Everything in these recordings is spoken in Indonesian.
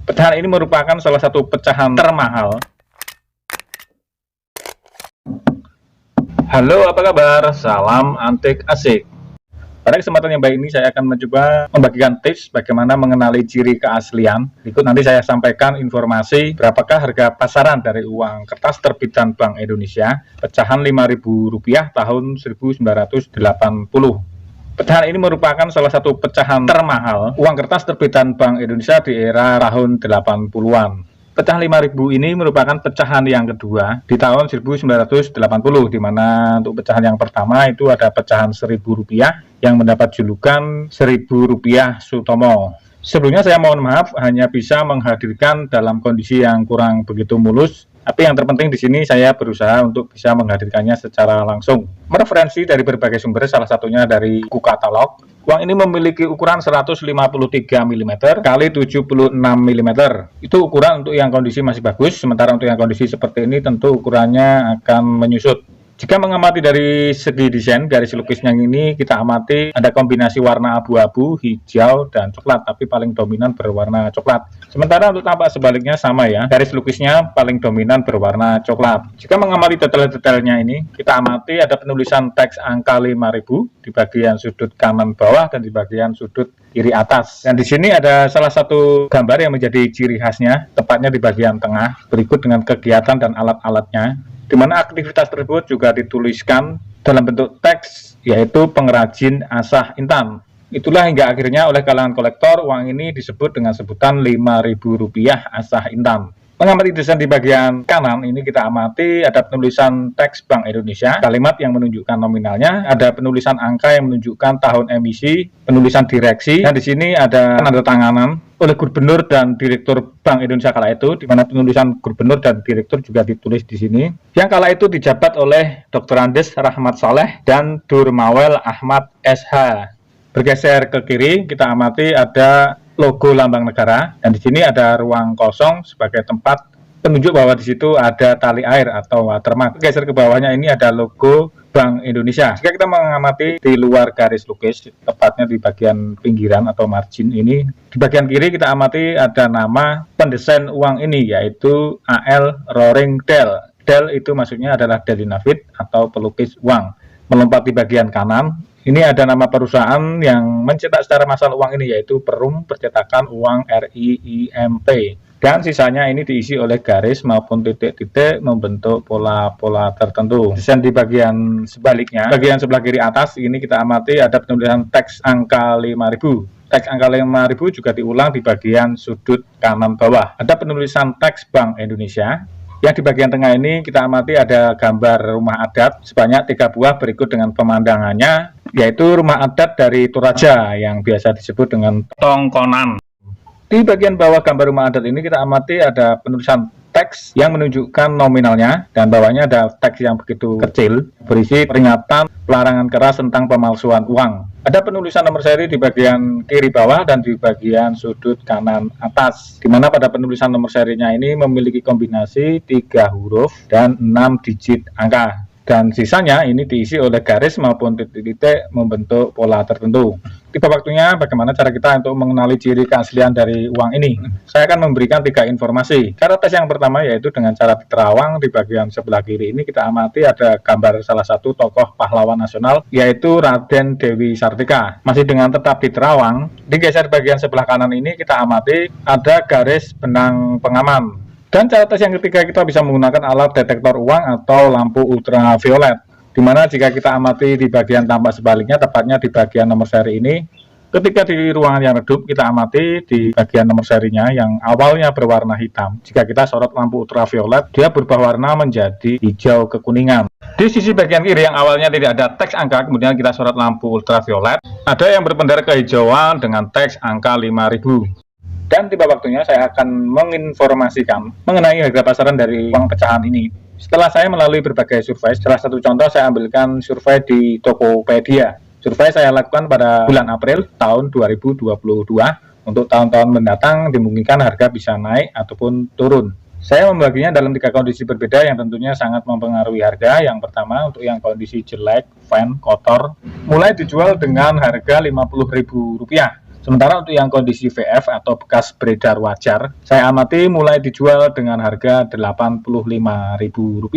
Pecahan ini merupakan salah satu pecahan termahal. Halo, apa kabar? Salam antik asik. Pada kesempatan yang baik ini saya akan mencoba membagikan tips bagaimana mengenali ciri keaslian. Berikut nanti saya sampaikan informasi berapakah harga pasaran dari uang kertas terbitan Bank Indonesia pecahan Rp5.000 tahun 1980. Pecahan ini merupakan salah satu pecahan termahal uang kertas terbitan Bank Indonesia di era tahun 80-an. Pecahan 5.000 ini merupakan pecahan yang kedua di tahun 1980, di mana untuk pecahan yang pertama itu ada pecahan Rp1.000 yang mendapat julukan Rp1.000 Sutomo. Sebelumnya saya mohon maaf hanya bisa menghadirkan dalam kondisi yang kurang begitu mulus. Tapi yang terpenting di sini saya berusaha untuk bisa menghadirkannya secara langsung. Mereferensi dari berbagai sumber, salah satunya dari buku katalog. Uang ini memiliki ukuran 153 mm kali 76 mm. Itu ukuran untuk yang kondisi masih bagus, sementara untuk yang kondisi seperti ini tentu ukurannya akan menyusut. Jika mengamati dari segi desain garis lukisnya ini, kita amati ada kombinasi warna abu-abu, hijau, dan coklat, tapi paling dominan berwarna coklat. Sementara untuk tampak sebaliknya sama ya, garis lukisnya paling dominan berwarna coklat. Jika mengamati detail-detailnya ini, kita amati ada penulisan teks angka 5.000 di bagian sudut kanan bawah dan di bagian sudut kiri atas. Dan di sini ada salah satu gambar yang menjadi ciri khasnya, tepatnya di bagian tengah, berikut dengan kegiatan dan alat-alatnya, di mana aktivitas tersebut juga dituliskan dalam bentuk teks, yaitu pengrajin asah intan. Itulah hingga akhirnya oleh kalangan kolektor uang ini disebut dengan sebutan Rp5.000 asah intan. Mengamati desain di bagian kanan ini kita amati ada penulisan teks Bank Indonesia, kalimat yang menunjukkan nominalnya, ada penulisan angka yang menunjukkan tahun emisi, penulisan direksi, dan di sini ada tanda tanganan oleh gubernur dan direktur Bank Indonesia kala itu, di mana penulisan gubernur dan direktur juga ditulis di sini. Yang kala itu dijabat oleh Dr. Andes Rahmat Saleh dan Durmawel Ahmad SH. Bergeser ke kiri kita amati ada logo lambang negara, dan di sini ada ruang kosong sebagai tempat penunjuk bahwa di situ ada tali air atau watermark. Geser ke bawahnya ini ada logo Bank Indonesia. Jika kita mengamati di luar garis lukis, tepatnya di bagian pinggiran atau margin ini, di bagian kiri kita amati ada nama pendesain uang ini, yaitu A.L. Roaring Del. Del itu maksudnya adalah Delinavit atau pelukis uang. Melompat di bagian kanan, ini ada nama perusahaan yang mencetak secara massal uang ini, yaitu Perum Percetakan Uang RIIMP. Dan sisanya ini diisi oleh garis maupun titik-titik membentuk pola-pola tertentu. Desain di bagian sebaliknya, bagian sebelah kiri atas ini kita amati ada penulisan teks angka 5.000. Teks angka 5.000 juga diulang di bagian sudut kanan bawah. Ada penulisan teks Bank Indonesia. Yang di bagian tengah ini kita amati ada gambar rumah adat sebanyak 3 buah berikut dengan pemandangannya, yaitu rumah adat dari Toraja yang biasa disebut dengan Tongkonan. Di bagian bawah gambar rumah adat ini kita amati ada penulisan teks yang menunjukkan nominalnya, dan bawahnya ada teks yang begitu kecil berisi peringatan pelarangan keras tentang pemalsuan uang. Ada penulisan nomor seri di bagian kiri bawah dan di bagian sudut kanan atas, di mana pada penulisan nomor serinya ini memiliki kombinasi 3 huruf dan 6 digit angka. Dan sisanya ini diisi oleh garis maupun titik-titik membentuk pola tertentu. Tiba waktunya bagaimana cara kita untuk mengenali ciri keaslian dari uang ini. Saya akan memberikan 3 informasi. Cara tes yang pertama yaitu dengan cara diterawang. Di bagian sebelah kiri ini kita amati ada gambar salah satu tokoh pahlawan nasional, yaitu Raden Dewi Sartika. Masih dengan tetap diterawang, digeser bagian sebelah kanan ini kita amati ada garis benang pengaman. Dan cara tes yang ketiga kita bisa menggunakan alat detektor uang atau lampu ultraviolet, di mana jika kita amati di bagian tampak sebaliknya, tepatnya di bagian nomor seri ini, ketika di ruangan yang redup kita amati di bagian nomor serinya yang awalnya berwarna hitam, jika kita sorot lampu ultraviolet dia berubah warna menjadi hijau kekuningan. Di sisi bagian kiri yang awalnya tidak ada teks angka, kemudian kita sorot lampu ultraviolet, ada yang berpendar kehijauan dengan teks angka 5.000. Dan tiba waktunya saya akan menginformasikan mengenai harga pasaran dari uang pecahan ini. Setelah saya melalui berbagai survei, salah satu contoh saya ambilkan survei di Tokopedia. Survei saya lakukan pada bulan April tahun 2022. Untuk tahun-tahun mendatang dimungkinkan harga bisa naik ataupun turun. Saya membaginya dalam 3 kondisi berbeda yang tentunya sangat mempengaruhi harga. Yang pertama untuk yang kondisi jelek, fan, kotor, mulai dijual dengan harga Rp50.000. Sementara untuk yang kondisi VF atau bekas beredar wajar, saya amati mulai dijual dengan harga Rp85.000.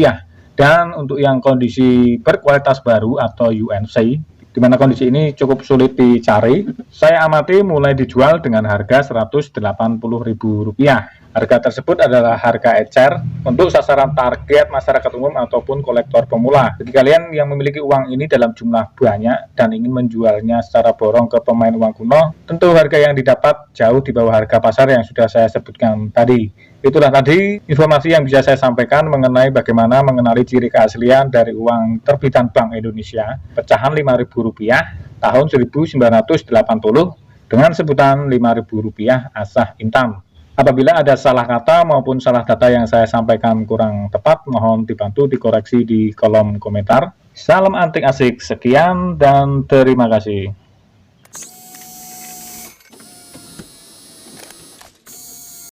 Dan untuk yang kondisi berkualitas baru atau UNC, di mana kondisi ini cukup sulit dicari, saya amati mulai dijual dengan harga Rp180.000. Harga tersebut adalah harga ecer untuk sasaran target masyarakat umum ataupun kolektor pemula. Bagi kalian yang memiliki uang ini dalam jumlah banyak dan ingin menjualnya secara borong ke pemain uang kuno, tentu harga yang didapat jauh di bawah harga pasar yang sudah saya sebutkan tadi. Itulah tadi informasi yang bisa saya sampaikan mengenai bagaimana mengenali ciri keaslian dari uang terbitan Bank Indonesia pecahan Rp5.000 tahun 1980 dengan sebutan Rp5.000 asah intam. Apabila ada salah kata maupun salah data yang saya sampaikan kurang tepat, mohon dibantu dikoreksi di kolom komentar. Salam antik asik, sekian dan terima kasih.